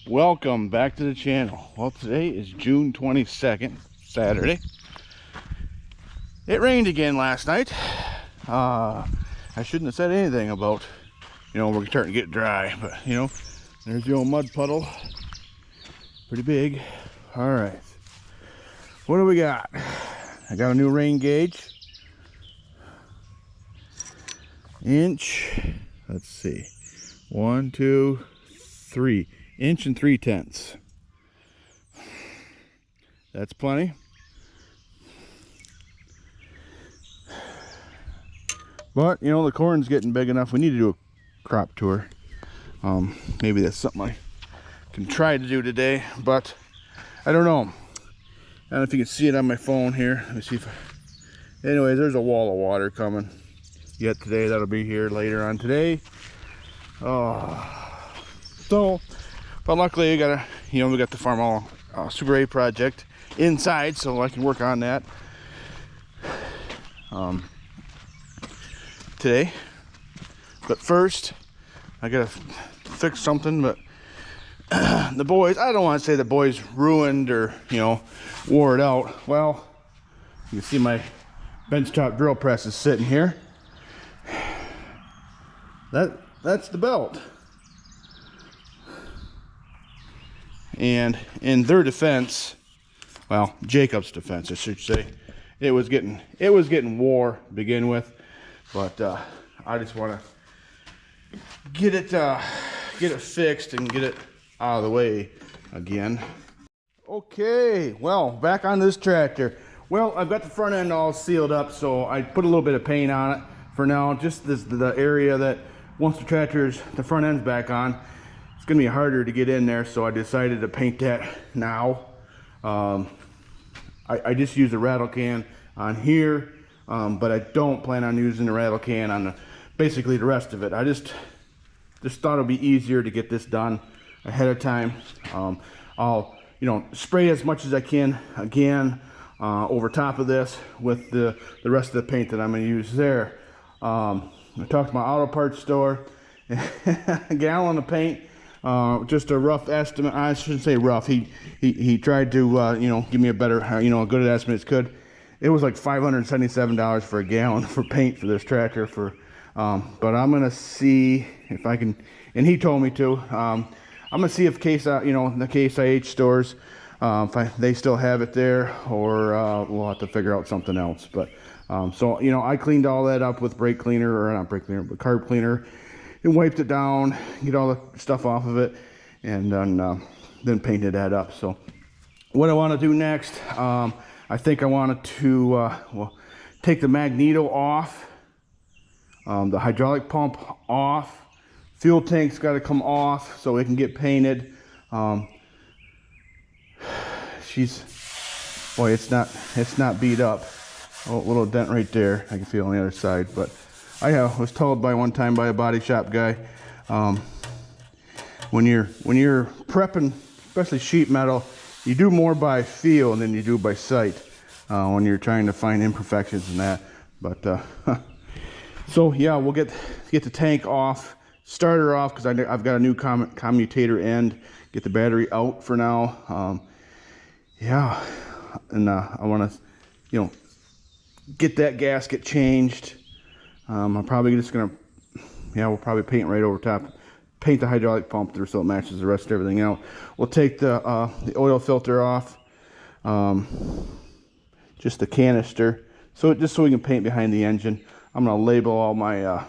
Welcome back to the channel. Well, today is June 22nd, Saturday. It rained again last night. I shouldn't have said anything about, we're starting to get dry, but there's the old mud puddle. Pretty big. All right. What do we got? I got a new rain gauge. Inch. Let's see. 1, 2, 3. Inch and 3/10. That's plenty. But the corn's getting big enough. We need to do a crop tour. Maybe that's something I can try to do today, but I don't know. I don't know if you can see it on my phone here. Let me see if anyways, there's a wall of water coming yet today. That'll be here later on today. But luckily we got we got the Farmall Super A project inside, so I can work on that today. But first, I gotta fix something. But the boys, I don't want to say the boys ruined or wore it out. Well, you can see my benchtop drill press is sitting here. That's the belt. And in their defense, well, Jacob's defense, I should say, it was getting wore to begin with, but I just want to get it fixed and get it out of the way again. Okay, well, back on this tractor. Well, I've got the front end all sealed up, so I put a little bit of paint on it for now. Just the area that once the front end's back on, it's gonna be harder to get in there, so I decided to paint that now. I just use a rattle can on here, but I don't plan on using the rattle can on basically the rest of it. I just thought it'd be easier to get this done ahead of time. I'll spray as much as I can again over top of this with the rest of the paint that I'm gonna use there. I talked to my auto parts store. A gallon of paint. Just a rough estimate. I shouldn't say rough. He tried to give me a better a good estimate as could. It was like $577 for a gallon for paint for this tractor. But I'm gonna see if I can. And he told me to. I'm gonna see if the Case IH stores, if they still have it there, or we'll have to figure out something else. But so I cleaned all that up with brake cleaner, or not brake cleaner, but carb cleaner. And wiped it down, get all the stuff off of it, and then painted that up. So what I want to do next, I think I wanted to take the magneto off, the hydraulic pump off, fuel tank's got to come off so it can get painted. It's not beat up. Oh, a little dent right there. I can feel on the other side, but I was told one time by a body shop guy, when you're prepping, especially sheet metal, you do more by feel than you do by sight when you're trying to find imperfections in that. But so yeah, we'll get the tank off, start her off, because I've got a new commutator end. Get the battery out for now. Yeah, and I want to get that gasket changed. I'm probably just gonna, we'll probably paint right over top, paint the hydraulic pump there so it matches the rest of everything out. We'll take the oil filter off, just the canister, just so we can paint behind the engine. I'm gonna label all my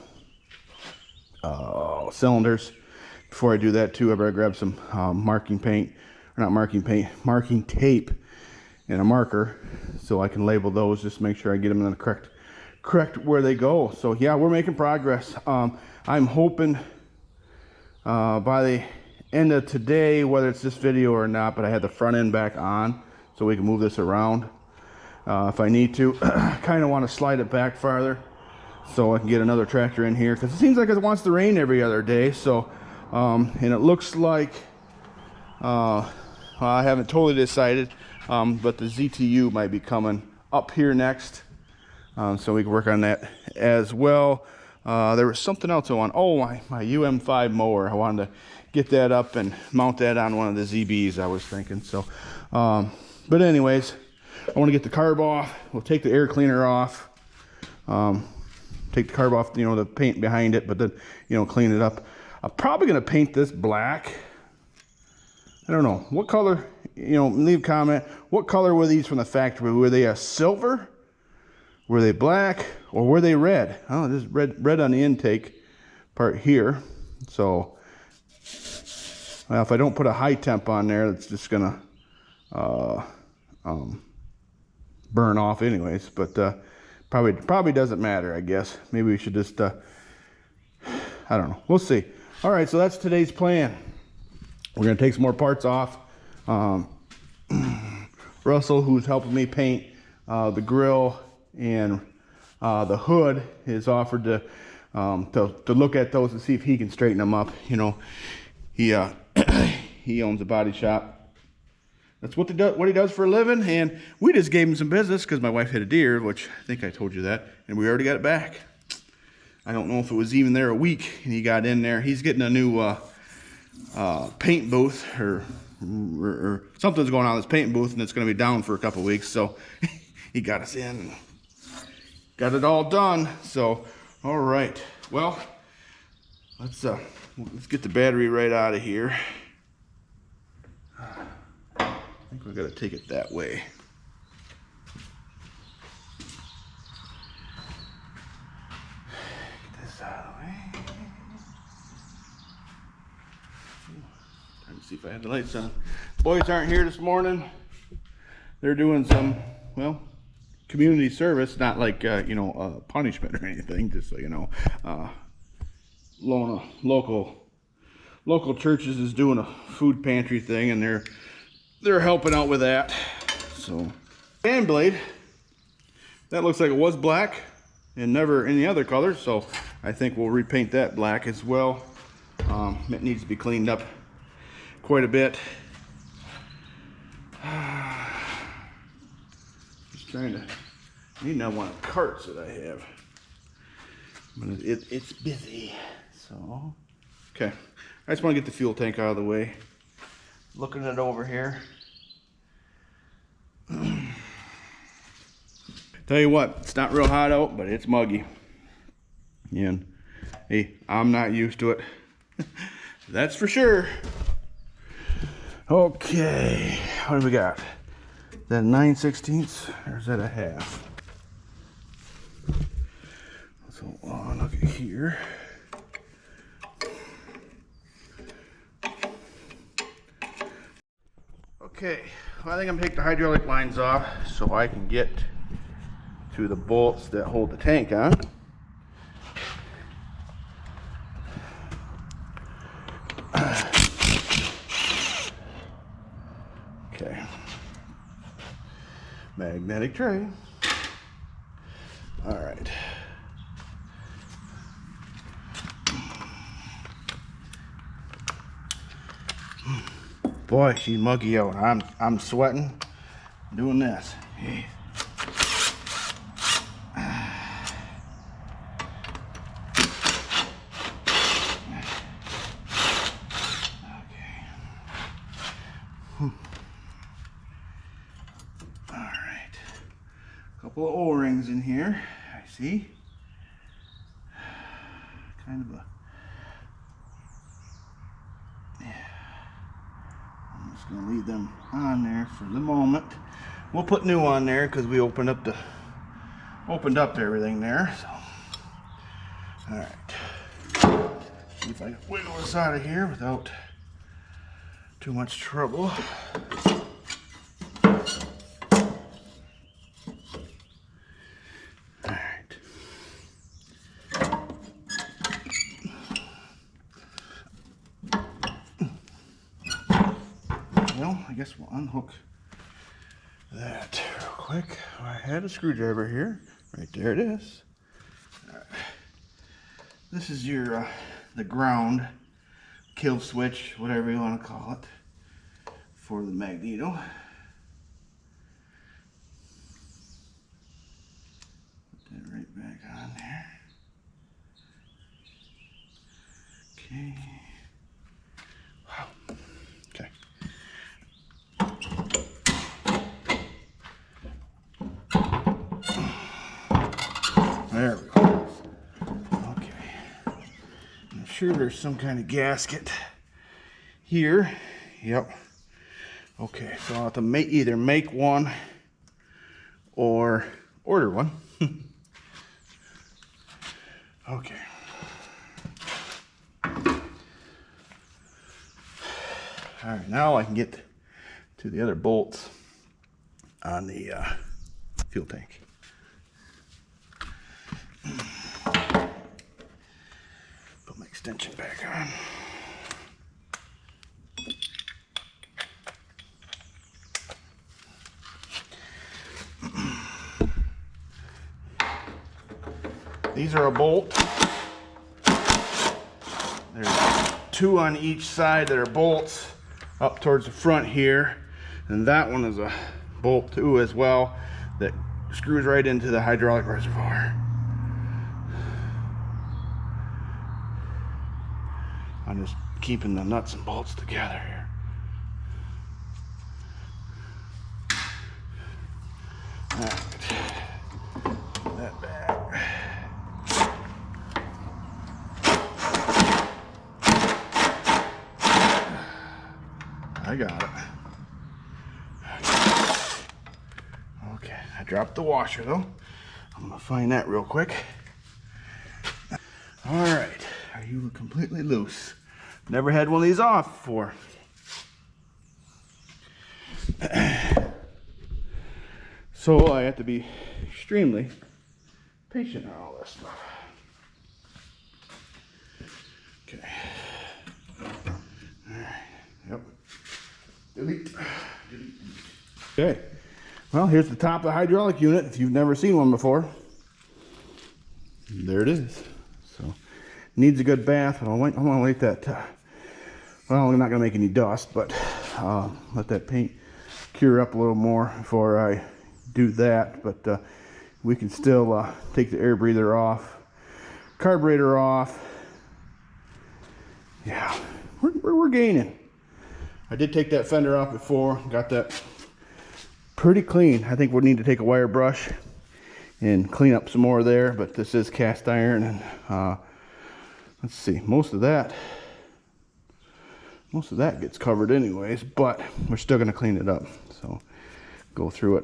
cylinders. Before I do that too, I better grab some marking tape and a marker so I can label those. Just make sure I get them in the correct where they go. So yeah, we're making progress. I'm hoping by the end of today, whether it's this video or not, but I had the front end back on so we can move this around if I need to. Kind of want to slide it back farther so I can get another tractor in here, because it seems like it wants to rain every other day. So and it looks like I haven't totally decided, but the ZTU might be coming up here next. So we can work on that as well. There was something else I want. Oh, my UM5 mower. I wanted to get that up and mount that on one of the ZBs, I was thinking. So, but anyways, I want to get the carb off. We'll take the air cleaner off. Take the carb off, you know, the paint behind it, but then, you know, clean it up. I'm probably going to paint this black. I don't know. What color, you know, leave a comment. What color were these from the factory? Were they a silver? Were they black? Or were they red? Oh, this is red on the intake part here. So, well, if I don't put a high temp on there, it's just going to burn off anyways. But probably doesn't matter, I guess. Maybe we should just, I don't know. We'll see. All right, so that's today's plan. We're going to take some more parts off. Russell, who's helping me paint the grill and the hood, has offered to look at those and see if he can straighten them up. You know, he he owns a body shop. That's what he does for a living, and we just gave him some business because my wife hit a deer, which I think I told you that, and we already got it back. I don't know if it was even there a week, and he got in there. He's getting a new paint booth, or something's going on in this paint booth, and it's going to be down for a couple weeks. So he got us in and got it all done. So, all right. Well, let's get the battery right out of here. I think we've got to take it that way. Get this out of the way. Trying to see if I had the lights on. Boys aren't here this morning. They're doing some, well, community service, not like, you know, punishment or anything, just so you know. Local churches is doing a food pantry thing, and they're helping out with that. So, fan blade, that looks like it was black and never any other color, so I think we'll repaint that black as well. It needs to be cleaned up quite a bit. Just trying to, I need another one of the carts that I have, but it's busy. So, okay, I just want to get the fuel tank out of the way. Looking it over here. Tell you what, it's not real hot out, but it's muggy. And hey, I'm not used to it. That's for sure. Okay, what do we got? Is that 9/16 or is that a half? So look at here. Okay, well, I think I'm gonna take the hydraulic lines off so I can get to the bolts that hold the tank on. Okay, magnetic tray. All right. Boy, she's muggy out. I'm sweating doing this. Okay. All right. Couple of O-rings in here. I see. Kind of a. Just gonna leave them on there for the moment. We'll put new on there because we opened up everything there. So, all right. See if I can wiggle this out of here without too much trouble. All right. Well, I guess we'll unhook that real quick. I had a screwdriver here. Right there it is. All right. This is your the ground kill switch, whatever you want to call it, for the magneto. Put that right back on there. Okay. Wow. Okay. There we go. Okay. I'm sure there's some kind of gasket here. Yep. Okay, so I'll have to either make one or order one. Okay. All right, now I can get to the other bolts on the fuel tank. Put my extension back on. These are a bolt. There's two on each side that are bolts up towards the front here. And that one is a bolt too as well that screws right into the hydraulic reservoir. I'm just keeping the nuts and bolts together here. All right. Put that back. I got it. Okay, I dropped the washer though. I'm gonna find that real quick. All right, are you completely loose? Never had one of these off before. So I have to be extremely patient on all this stuff. Okay. All right. Yep. Delete. Delete. Okay. Well, here's the top of the hydraulic unit. If you've never seen one before, there it is. So needs a good bath, but I'm gonna let that. Well, I'm not gonna make any dust, but let that paint cure up a little more before I do that. But we can still take the air breather off, carburetor off. Yeah, we're gaining. I did take that fender off before, got that pretty clean. I think we'll need to take a wire brush and clean up some more there, but this is cast iron, and let's see, most of that gets covered anyways, but we're still gonna clean it up. So go through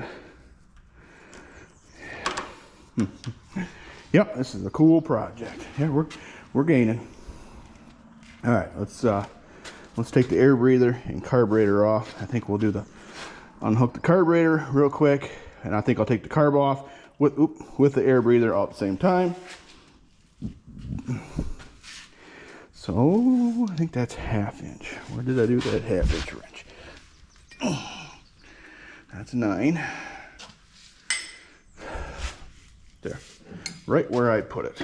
it. Yep, this is a cool project. Yeah, we're gaining. All right, let's take the air breather and carburetor off. I think we'll do unhook the carburetor real quick, and I think I'll take the carb off with the air breather all at the same time. So I think that's 1/2 inch. Where did I do that 1/2 inch wrench? That's 9. There, right where I put it.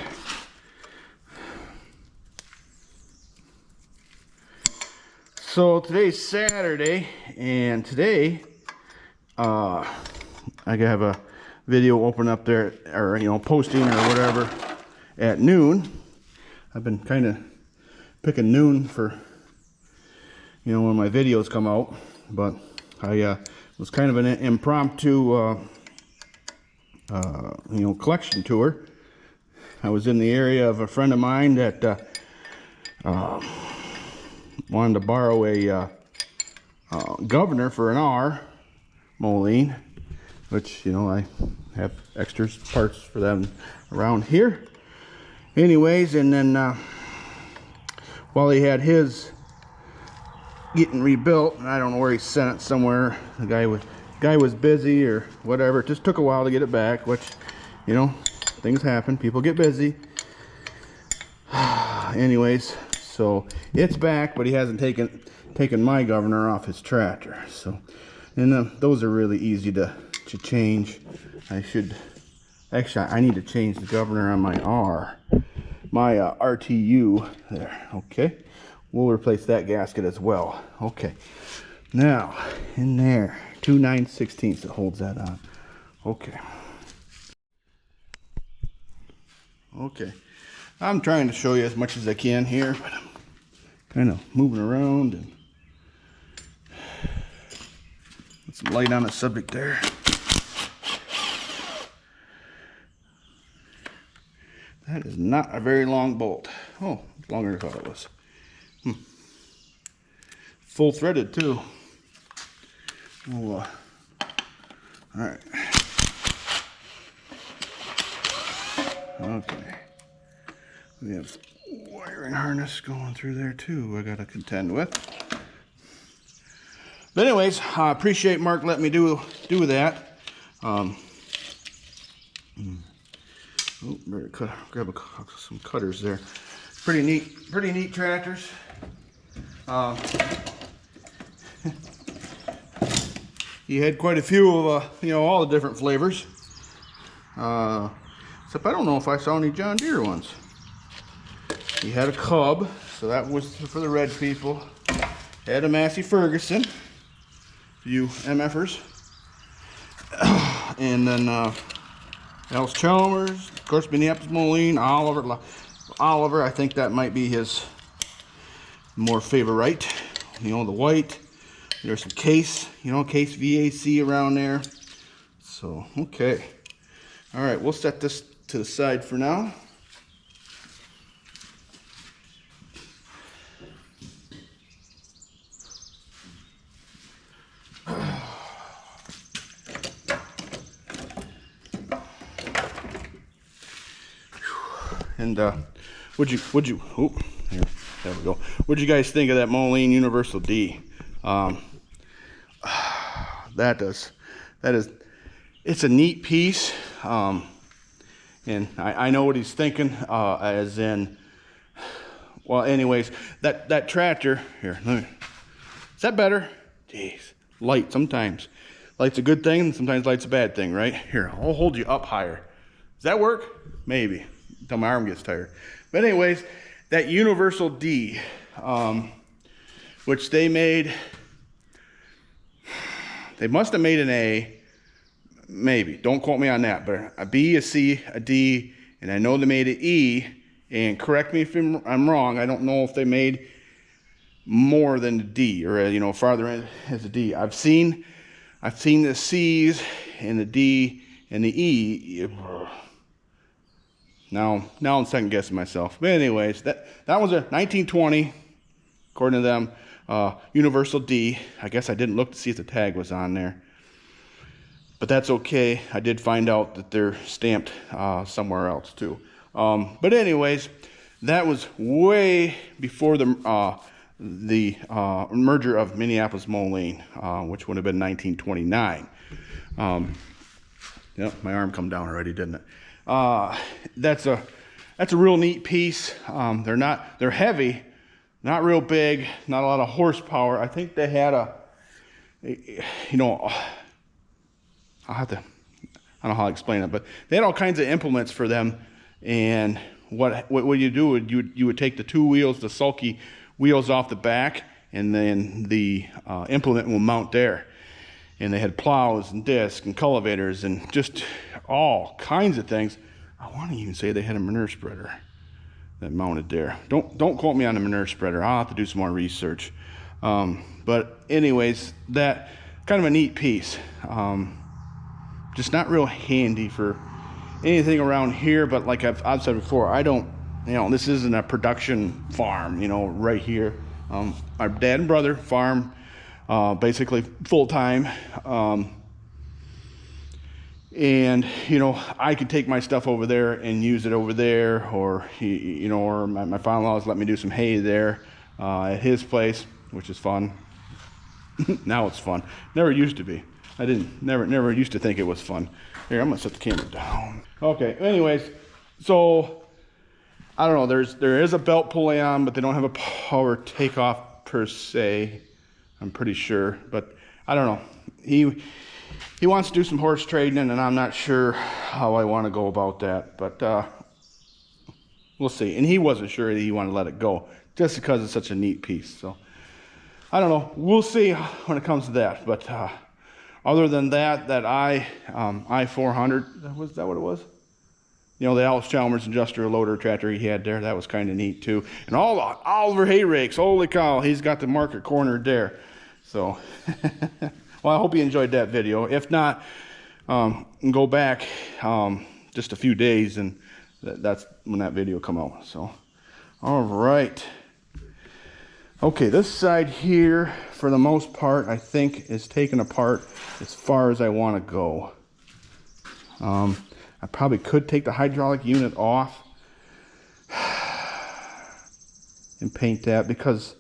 So today's Saturday, and today I have a video open up there, or posting or whatever at noon. I've been kind of picking noon for when my videos come out, but I was kind of an impromptu collection tour. I was in the area of a friend of mine that wanted to borrow a governor for an R Moline, which I have extra parts for them around here. Anyways, and then while he had his getting rebuilt, and I don't know where he sent it somewhere, the guy was busy or whatever. It just took a while to get it back, which things happen, people get busy. Anyways, so it's back, but he hasn't taken my governor off his tractor. So, and those are really easy to change. I need to change the governor on my RTU there. Okay, we'll replace that gasket as well. Okay, now in there 2 9/16 that holds that on. Okay, I'm trying to show you as much as I can here, but kind of moving around and put some light on the subject there. That is not a very long bolt. Oh, it's longer than I thought it was. Full threaded too. Oh, all right. Okay. We have wiring harness going through there too I gotta contend with. But anyways, I appreciate Mark letting me do that. Oh, better grab some cutters there. Pretty neat tractors. He had quite a few of all the different flavors. Except I don't know if I saw any John Deere ones. He had a Cub, so that was for the red people. Had a Massey Ferguson, for you MFers. And then Alice Chalmers, of course, Minneapolis Moline, Oliver. I think that might be his more favorite. The white. There's some Case, Case VAC around there. So, okay. All right, we'll set this to the side for now. And would you oh, there we go. What'd you guys think of that Moline Universal D? It's a neat piece. And I know what he's thinking, as in, well, anyways, that tractor here, is that better? Jeez, light sometimes. Light's a good thing, and sometimes light's a bad thing, right? Here, I'll hold you up higher. Does that work? Maybe, until my arm gets tired. But anyways, that Universal D, which they must have made an A, maybe, don't quote me on that, but a B, a C, a D, and I know they made an E, and correct me if I'm wrong, I don't know if they made more than a D, or farther in as a D. I've seen the C's and the D and the E. Now I'm second guessing myself. But anyways, that was a 1920, according to them, Universal D. I guess I didn't look to see if the tag was on there. But that's okay. I did find out that they're stamped somewhere else too. But anyways, that was way before the merger of Minneapolis Moline, which would have been 1929. Yep, my arm come down already, didn't it? That's a real neat piece. They're heavy, not real big, not a lot of horsepower. I think they had I don't know how to explain it, but they had all kinds of implements for them. And what you do, you would take the two wheels, the sulky wheels off the back, and then the implement will mount there. And they had plows and discs and cultivators and just all kinds of things. I want to even say they had a manure spreader that mounted there. Don't quote me on the manure spreader. I'll have to do some more research. But anyways, that kind of a neat piece. Just not real handy for anything around here, but like I've said before, I don't, this isn't a production farm, right here. My dad and brother farm basically full-time. And, I could take my stuff over there and use it over there, or, or my father-in-law's let me do some hay there at his place, which is fun. Now it's fun. Never used to be. I never used to think it was fun. Here, I'm gonna set the camera down. Okay, anyways, so I don't know, there is a belt pulley on, but they don't have a power takeoff per se, I'm pretty sure. But I don't know. He wants to do some horse trading, and I'm not sure how I want to go about that, but we'll see. And he wasn't sure that he wanted to let it go, just because it's such a neat piece. So I don't know. We'll see when it comes to that. But other than that I-400, was that what it was? You know, the Alice Chalmers industrial loader tractor he had there, that was kind of neat too. And all the Oliver hay rakes, holy cow, he's got the market cornered there. So, well, I hope you enjoyed that video. If not, go back just a few days, and that's when that video come out. So, all right. Okay, this side here, for the most part, I think is taken apart as far as I want to go. I probably could take the hydraulic unit off and paint that, because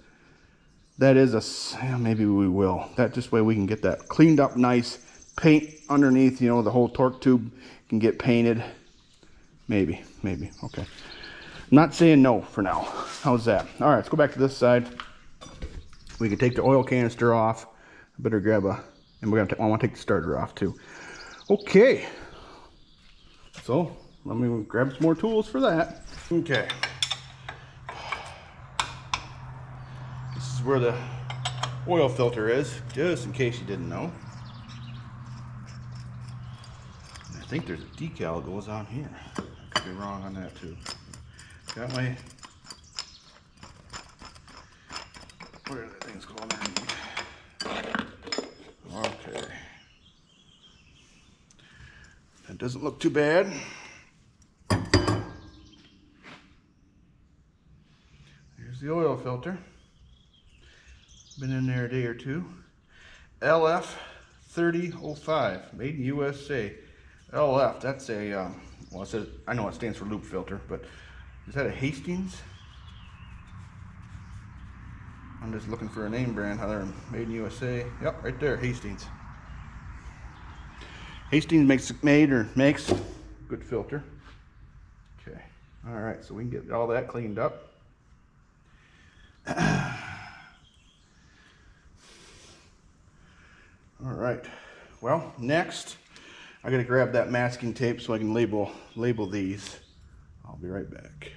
that is maybe we will. That just way we can get that cleaned up nice. Paint underneath, you know, the whole torque tube can get painted. Maybe, okay. I'm not saying no for now. How's that? All right, let's go back to this side. We can take the oil canister off. I better grab and I want to take the starter off too. Okay. So, let me grab some more tools for that. Okay. This is where the oil filter is, just in case you didn't know. I think there's a decal that goes on here. I could be wrong on that too. Got my, what are the things called underneath? Okay. That doesn't look too bad. Here's the oil filter. Been in there a day or two. LF 3005, made in USA. LF, that's a, well, it says, I know it stands for loop filter, but is that a Hastings? I'm just looking for a name brand, how they're made in USA. Yep, right there, Hastings. Hastings makes good filter. Okay, all right, so we can get all that cleaned up. All right, well, next I gotta grab that masking tape so I can label these. I'll be right back.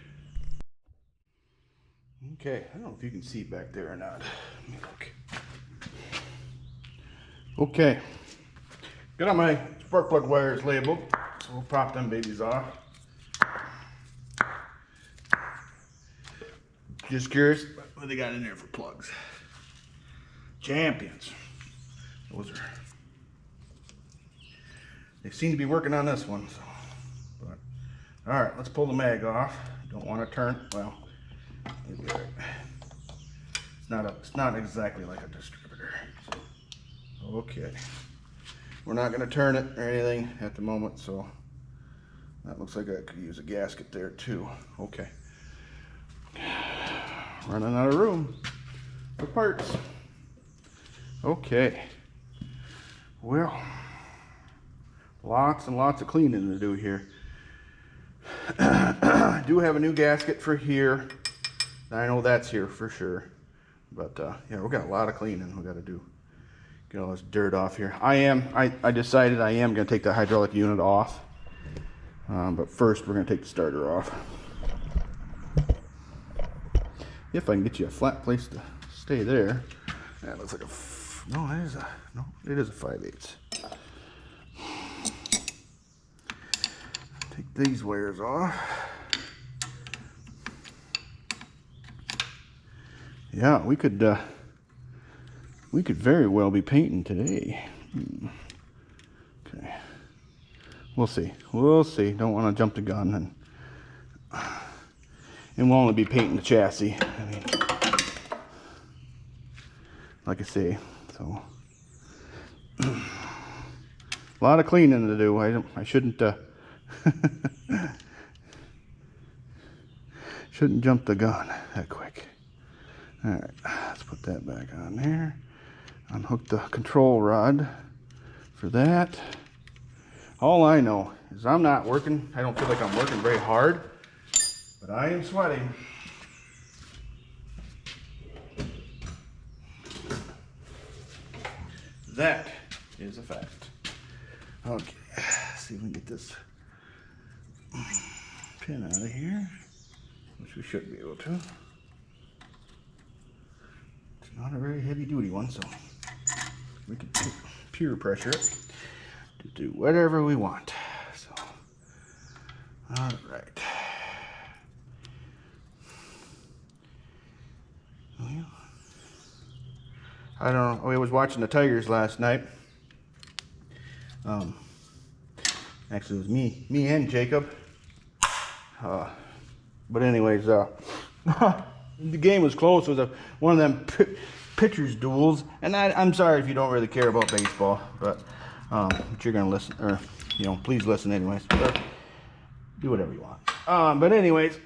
Okay, I don't know if you can see back there or not. Let me look. Okay, got all my spark plug wires labeled, so we'll pop them babies off. Just curious what they got in there for plugs. Champions. Those are. They seem to be working on this one. So, but all right, let's pull the mag off. Don't want to turn. Well, maybe right. It's not exactly like a distributor. So, okay. We're not going to turn it or anything at the moment, so that looks like I could use a gasket there too. Okay. Running out of room for parts. Okay. Well, lots and lots of cleaning to do here. I do have a new gasket for here. I know that's here for sure. But yeah, we got a lot of cleaning we got to do. Get all this dirt off here. I decided I am going to take the hydraulic unit off. But first we're going to take the starter off. If I can get you a flat place to stay there. That looks like a, no, it is a 5/8. Take these wires off. Yeah, we could very well be painting today. Okay, we'll see. Don't want to jump the gun, and we'll only be painting the chassis. I mean, like I say, so a lot of cleaning to do. I shouldn't shouldn't jump the gun that quick. All right, let's put that back on there. Unhook the control rod for that. All I know is I'm not working. I don't feel like I'm working very hard, but I am sweating. That is a fact. Okay, let's see if we can get this pin out of here, which we should be able to. It's not a very heavy duty one, so we can pure pressure it to do whatever we want. So, All right. I don't know. I was watching the Tigers last night. Actually, it was me and Jacob. But anyways, the game was close. It was one of them pitchers duels. And I'm sorry if you don't really care about baseball, but you're gonna listen, or please listen anyways. Or do whatever you want. But anyways,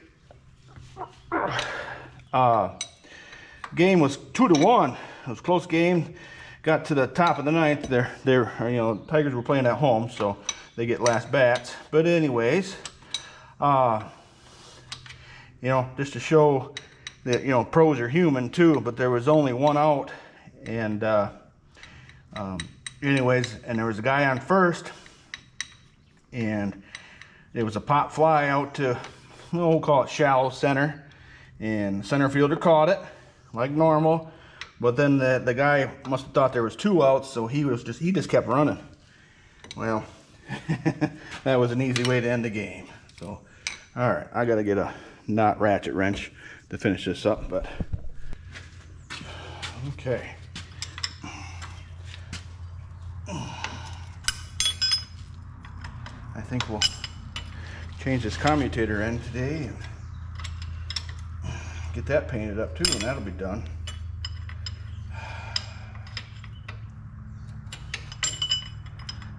game was 2-1. It was a close game. Got to the top of the ninth. Tigers were playing at home, so they get last bats. But anyways, just to show that pros are human too. But there was only one out, and anyways, and there was a guy on first, and it was a pop fly out to, we'll call it shallow center, and the center fielder caught it like normal. But then the guy must have thought there was 2 outs, so he just kept running. Well, that was an easy way to end the game. So, all right, I got to get a not ratchet wrench to finish this up, but okay. I think we'll change this commutator end today and get that painted up too, and that'll be done.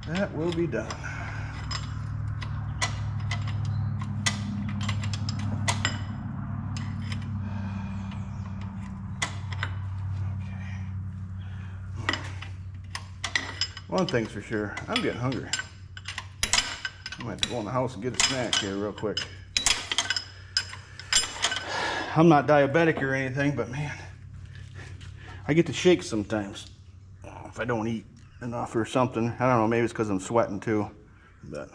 That will be done. One thing's for sure, I'm getting hungry. I'm gonna have to go in the house and get a snack here real quick. I'm not diabetic or anything, but man, I get to shake sometimes if I don't eat enough or something. I don't know, maybe it's because I'm sweating too, but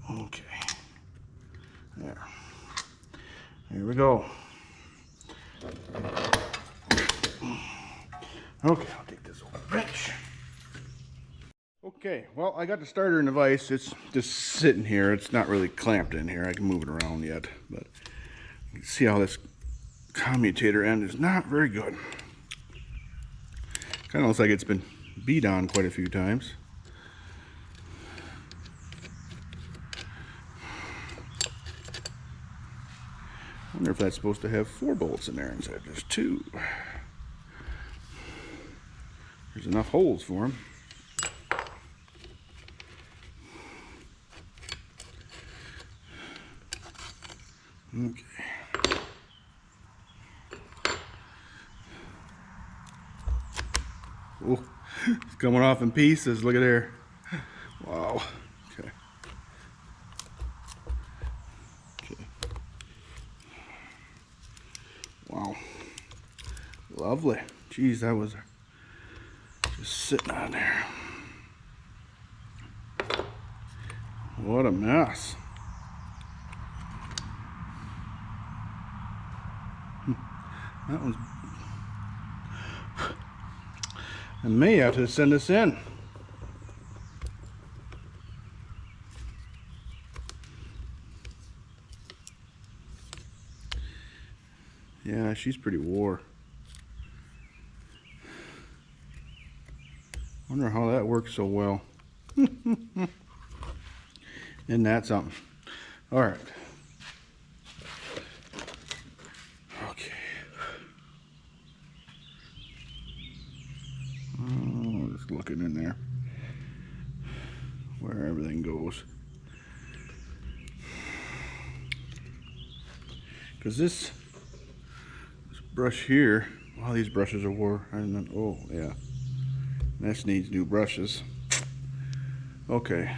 okay, here we go. Okay, I'll take this old wrench. Okay, well, I got the starter in the vise. It's just sitting here. It's not really clamped in here. I can move it around yet, but you can see how this commutator end is not very good. Kind of looks like it's been beat on quite a few times. I wonder if that's supposed to have 4 bolts in there instead of just 2. There's enough holes for them. Okay. Oh, it's coming off in pieces. Look at there. Wow. Okay. Okay. Wow. Lovely. Jeez, that was just sitting on there. What a mess. That one's... I may have to send this in. Yeah, she's pretty wore. Wonder how that works so well. Isn't that something? All right. Okay. Oh, just looking in there where everything goes. Because this brush here, wow, these brushes are wore. And then, oh yeah, this needs new brushes. Okay.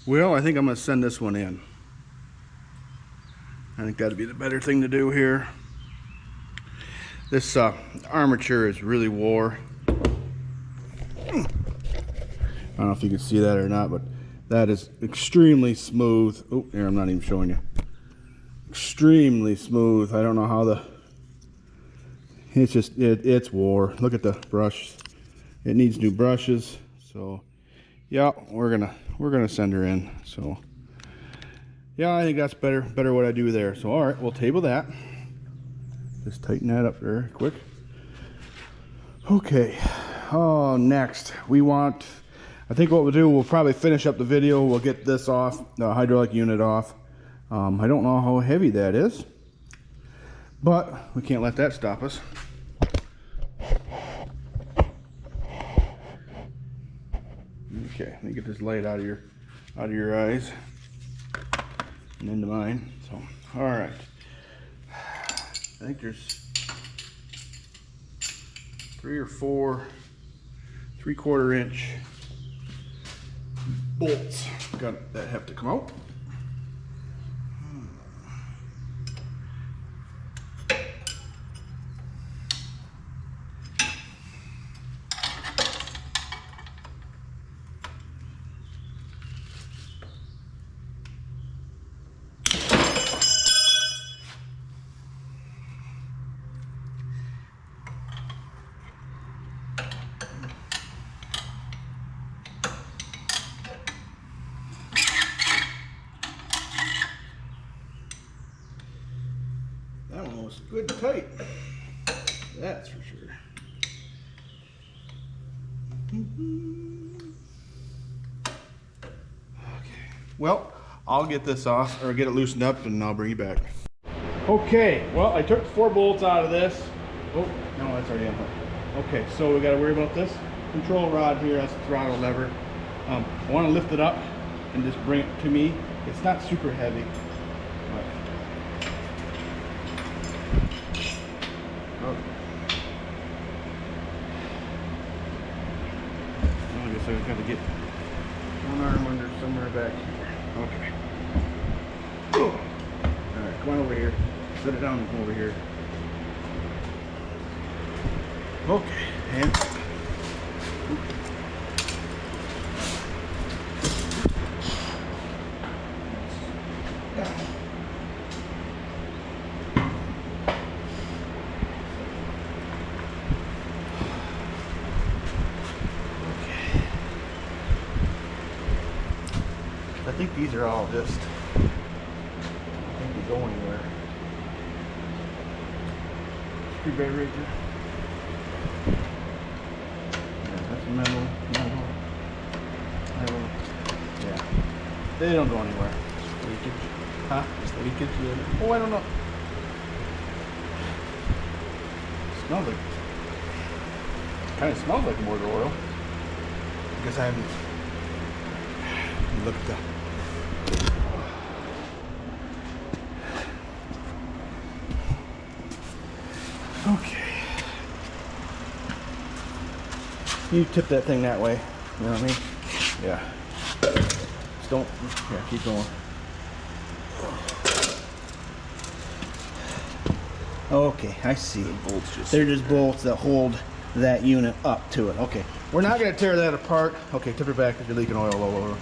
Well, I think I'm going to send this one in. I think that'd be the better thing to do here. This armature is really wore. I don't know if you can see that or not, but That is extremely smooth. Oh, here, I'm not even showing you. Extremely smooth. I don't know how it's just, it's wore. Look at the brush. It needs new brushes. So, yeah, we're gonna send her in. So, yeah, I think that's better what I do there. So, all right, we'll table that. Just tighten that up there quick. Okay. Oh, next we want. I think what we'll do, we'll probably finish up the video. We'll get this off, the hydraulic unit off. I don't know how heavy that is, but we can't let that stop us. Okay, let me get this light out of your eyes and into mine. So, all right. I think there's 3 or 4 3/4 inch bolts that have to come out. That one was good and tight. That's for sure. Okay. Well, I'll get this off or get it loosened up and I'll bring you back. Okay. Well, I took 4 bolts out of this. Oh, no, that's already unhooked. Okay, so we got to worry about this control rod here. That's the throttle lever. I want to lift it up and just bring it to me. It's not super heavy. I guess I've got to get one arm under somewhere back here. Okay. Alright, come on over here. Set it down and come over here. Okay, and I think these are all just, I think they go anywhere. Screwdriver right there. Yeah, that's metal. Yeah. They don't go anywhere. Leakage. Huh? Just leakage? Yeah. Oh, I don't know. Smells like, kind of smells like motor oil. Because I haven't looked at that. Okay. You tip that thing that way. You know what I mean? Yeah. Just don't. Yeah, keep going. Okay, I see. They're just bolts that hold that unit up to it. Okay. We're not going to tear that apart. Okay, tip it back because you're leaking oil all over.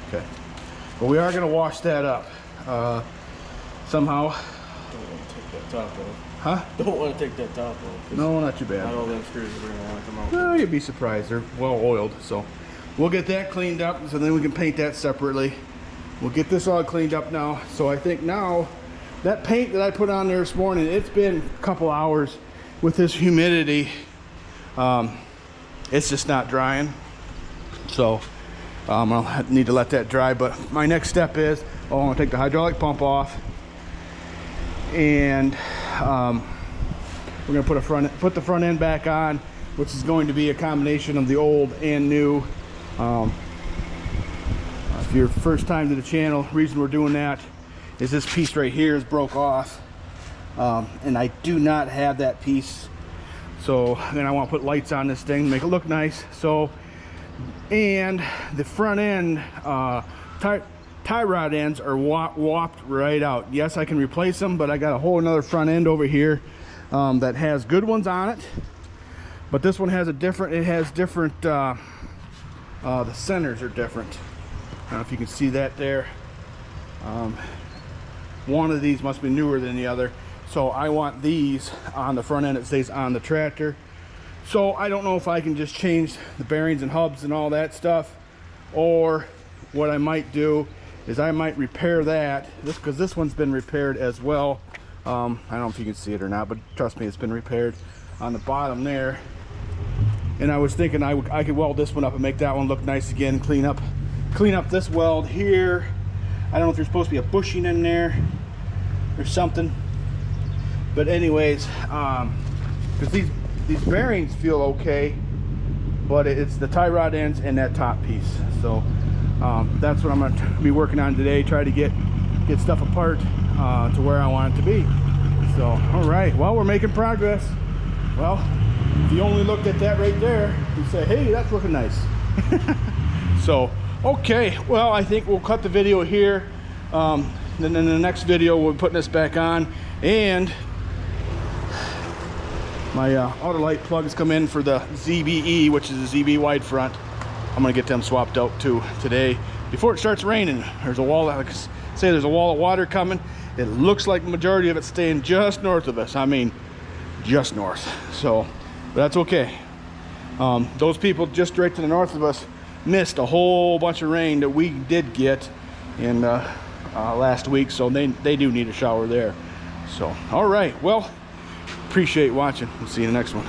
Okay. But we are going to wash that up. Somehow. Don't want to take that top off. Huh? Don't want to take that top off. No, not too bad. Not all them screws are going to want to come out. No, you'd be surprised. They're well oiled. So we'll get that cleaned up so then we can paint that separately. We'll get this all cleaned up now. So I think now that paint that I put on there this morning, it's been a couple hours with this humidity. It's just not drying. So I'll need to let that dry. But my next step is, I'm going to take the hydraulic pump off. And we're going to put the front end back on, which is going to be a combination of the old and new. If you're first time to the channel, the reason we're doing that is this piece right here is broke off, and I do not have that piece. So then I want to put lights on this thing, make it look nice. So, and the front end tie rod ends are whopped right out. Yes, I can replace them, but I got a whole another front end over here that has good ones on it. But this one has a different, it has different The centers are different. I don't know if you can see that there. One of these must be newer than the other. So I want these on the front end. It stays on the tractor. So I don't know if I can just change the bearings and hubs and all that stuff, or what I might do is I might repair that, because this one's been repaired as well. I don't know if you can see it or not, but trust me, it's been repaired on the bottom there. And I was thinking I could weld this one up and make that one look nice again. Clean up this weld here. I don't know if there's supposed to be a bushing in there or something, but anyways, because these bearings feel okay, but it's the tie rod ends and that top piece. So that's what I'm going to be working on today. Try to get stuff apart to where I want it to be. So all right, well, we're making progress. Well, if you only looked at that right there, you say, hey, that's looking nice. So okay, well, I think we'll cut the video here. Then in the next video we're putting this back on, and my auto light plugs come in for the ZBE, which is the ZB wide front. I'm gonna get them swapped out too today before it starts raining. There's a wall, like I say, there's a wall of water coming. It looks like the majority of it's staying just north of us. I mean, just north. So, but that's okay. Those people just right to the north of us missed a whole bunch of rain that we did get in last week, so they do need a shower there. So all right, well, appreciate watching. We'll see you in the next one.